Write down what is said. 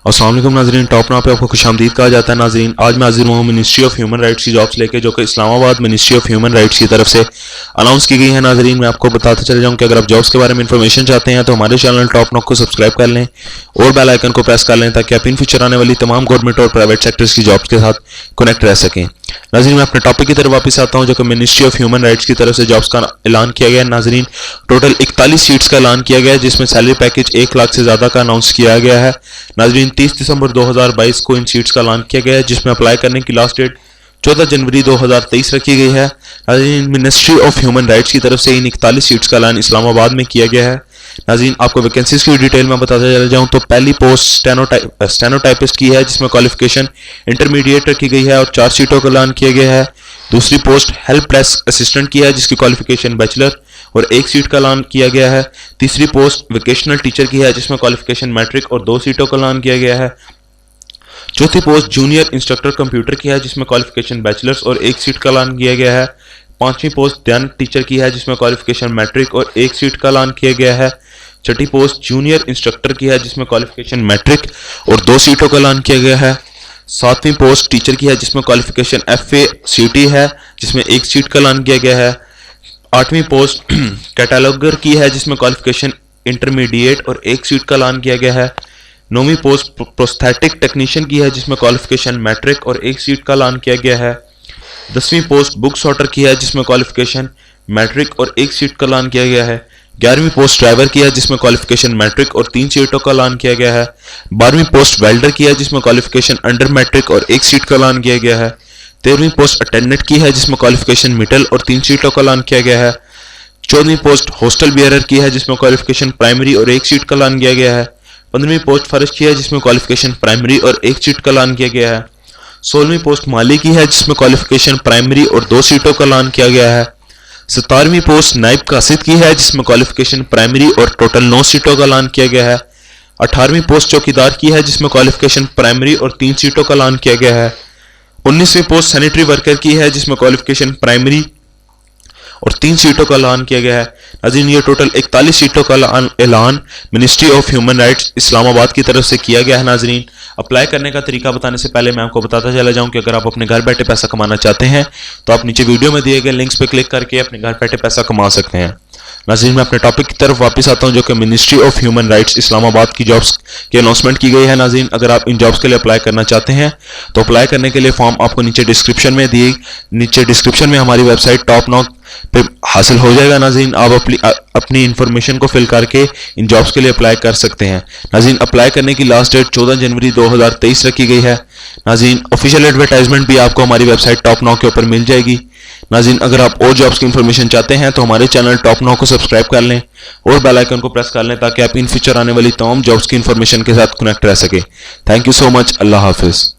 अस्सलाम वालेकुम नाज़रीन, टॉप नाउ पे आपको खुशामदीद कहा जाता है। नाज़रीन, आज मैं हाजिर हूँ मिनिस्ट्री ऑफ ह्यूमन राइट्स की जॉब्स लेके, जो कि Islamabad ministry of human rights की तरफ से अनाउंस की गई है। नाज़रीन, मैं आपको बताते चले जाऊँ कि अगर आप जॉब्स के बारे में इन्फॉर्मेशन चाहते हैं तो हमारे चैनल टॉप नाउ को सब्सक्राइब कर लें और बेल आइकन को प्रेस कर लें ताकि आप इन फ्यूचर आने वाली तमाम गवर्नमेंट और प्राइवेट सेक्टर्स की जॉब्स के साथ कनेक्ट रह सकें। नाज़रीन, मैं अपने टॉपिक की तरफ वापस आता हूँ, जो कि मिनिस्ट्री ऑफ ह्यूमन राइट्स की तरफ से जॉब्स का ऐलान किया गया है। नाज़रीन, टोटल 41 सीट्स का ऐलान किया गया है, जिसमें सैलरी पैकेज 1 लाख से ज़्यादा का अनाउंस किया गया है। नाज़रीन, 30 दिसंबर 2022 को इन सीट्स का ऐलान किया गया है, जिसमें अप्लाई करने की लास्ट डेट 14 जनवरी 2023 रखी गई है। नाज़रीन, मिनिस्ट्री ऑफ ह्यूमन राइट्स की तरफ से इन 41 सीट्स का ऐलान इस्लामाबाद में किया गया है। नाज़रीन, आपको वैकेंसीज की डिटेल में बताता चला जाऊं तो पहली पोस्ट स्टेनोटाइपिस्ट की है, जिसमें क्वालिफिकेशन इंटरमीडिएट रखी गई है और 4 सीटों का ऐलान किया गया है। दूसरी पोस्ट हेल्प डेस्क असिस्टेंट की है, जिसकी क्वालिफिकेशन बैचलर और 1 सीट का ऐलान किया गया है। तीसरी पोस्ट वोकेशनल टीचर की है, जिसमें क्वालिफिकेशन मैट्रिक और 2 सीटों का ऐलान किया गया है। चौथी पोस्ट जूनियर इंस्ट्रक्टर कंप्यूटर की है, जिसमें क्वालिफिकेशन बैचलर्स और 1 सीट का ऐलान किया गया है। पांचवी पोस्ट ध्यान टीचर की है, जिसमें क्वालिफिकेशन मैट्रिक और 1 सीट का ऐलान किया गया है। छठी पोस्ट जूनियर इंस्ट्रक्टर की है, जिसमें क्वालिफिकेशन मैट्रिक और 2 सीटों का ऐलान किया गया है। सातवीं पोस्ट टीचर की है, जिसमें क्वालिफिकेशन FACT है, जिसमें 1 सीट का ऐलान किया गया है। आठवीं पोस्ट कैटलॉगर की है, जिसमें क्वालिफिकेशन इंटरमीडिएट और 1 सीट का ऐलान किया गया है। नौवीं पोस्ट प्रोस्थेटिक टेक्नीशियन की है, जिसमें क्वालिफिकेशन मैट्रिक और 1 सीट का ऐलान किया गया है। 10वीं पोस्ट बुक सॉर्टर की है, जिसमें क्वालिफिकेशन मैट्रिक और 1 सीट का ऐलान किया गया है। 11वीं पोस्ट ड्राइवर की है, जिसमें क्वालिफिकेशन मैट्रिक और 3 सीटों का ऐलान किया गया है। 12वीं पोस्ट वेल्डर की है, जिसमें क्वालिफिकेशन अंडर मैट्रिक और 1 सीट का ऐलान किया गया है। 13वीं पोस्ट अटेंडेंट की है, जिसमें क्वालिफिकेशन मिडल और 3 सीटों का ऐलान किया गया है। 14वीं पोस्ट हॉस्टल बियरर की है, जिसमें क्वालिफिकेशन प्राइमरी और 1 सीट का ऐलान किया गया है। 15वीं पोस्ट फर्श की है, जिसमें क्वालिफिकेशन प्राइमरी और 1 सीट का ऐलान किया गया है। 16वीं पोस्ट माली की है, जिसमें क्वालिफिकेशन प्राइमरी और 2 सीटों का ऐलान किया गया है। 17वीं पोस्ट नाइब कासिद की है, जिसमें क्वालिफिकेशन प्राइमरी और टोटल 9 सीटों का ऐलान किया गया है। 18वीं पोस्ट चौकीदार की है, जिसमें क्वालिफिकेशन प्राइमरी और 3 सीटों का ऐलान किया गया है। 19वीं पोस्ट सैनिटरी वर्कर की है, जिसमें क्वालिफिकेशन प्राइमरी और 3 सीटों का ऐलान किया गया है। नाज़रीन, ये टोटल 41 सीटों का ऐलान ministry of human rights Islamabad की तरफ से किया गया है। नाज़रीन, अप्लाई करने का तरीका बताने से पहले मैं आपको बताता चला जाऊं कि अगर आप अपने घर बैठे पैसा कमाना चाहते हैं तो आप नीचे वीडियो में दिए गए लिंक्स पे क्लिक करके अपने घर बैठे पैसा कमा सकते हैं। नाज़रीन, मैं अपने टॉपिक की तरफ वापस आता हूं, जो कि ministry of human rights Islamabad की जॉब्स की अनाउंसमेंट की गई है। नाज़रीन, अगर आप इन जॉब्स के लिए अप्लाई करना चाहते हैं तो अप्लाई करने के लिए फॉर्म आपको नीचे डिस्क्रिप्शन में हमारी वेबसाइट टॉप नाउ पे हासिल हो जाएगा। नाज़रीन, आप अपनी इंफॉर्मेशन को फिल करके इन जॉब्स के लिए अप्लाई कर सकते हैं। नाज़रीन, अप्लाई करने की लास्ट डेट 14 जनवरी 2023 रखी गई है। नाज़रीन, ऑफिशियल एडवर्टाइजमेंट भी आपको हमारी वेबसाइट टॉप नाउ के ऊपर मिल जाएगी। नाज़रीन, अगर आप और जॉब्स की इंफॉर्मेशन चाहते हैं तो हमारे चैनल टॉप नाउ को सब्सक्राइब कर लें और बेल आइकन को प्रेस कर लें ताकि आप इन फ्यूचर आने वाली तमाम जॉब्स की इंफॉर्मेशन के साथ कनेक्ट रह सके। Thank you so much. Allah हाफिज़।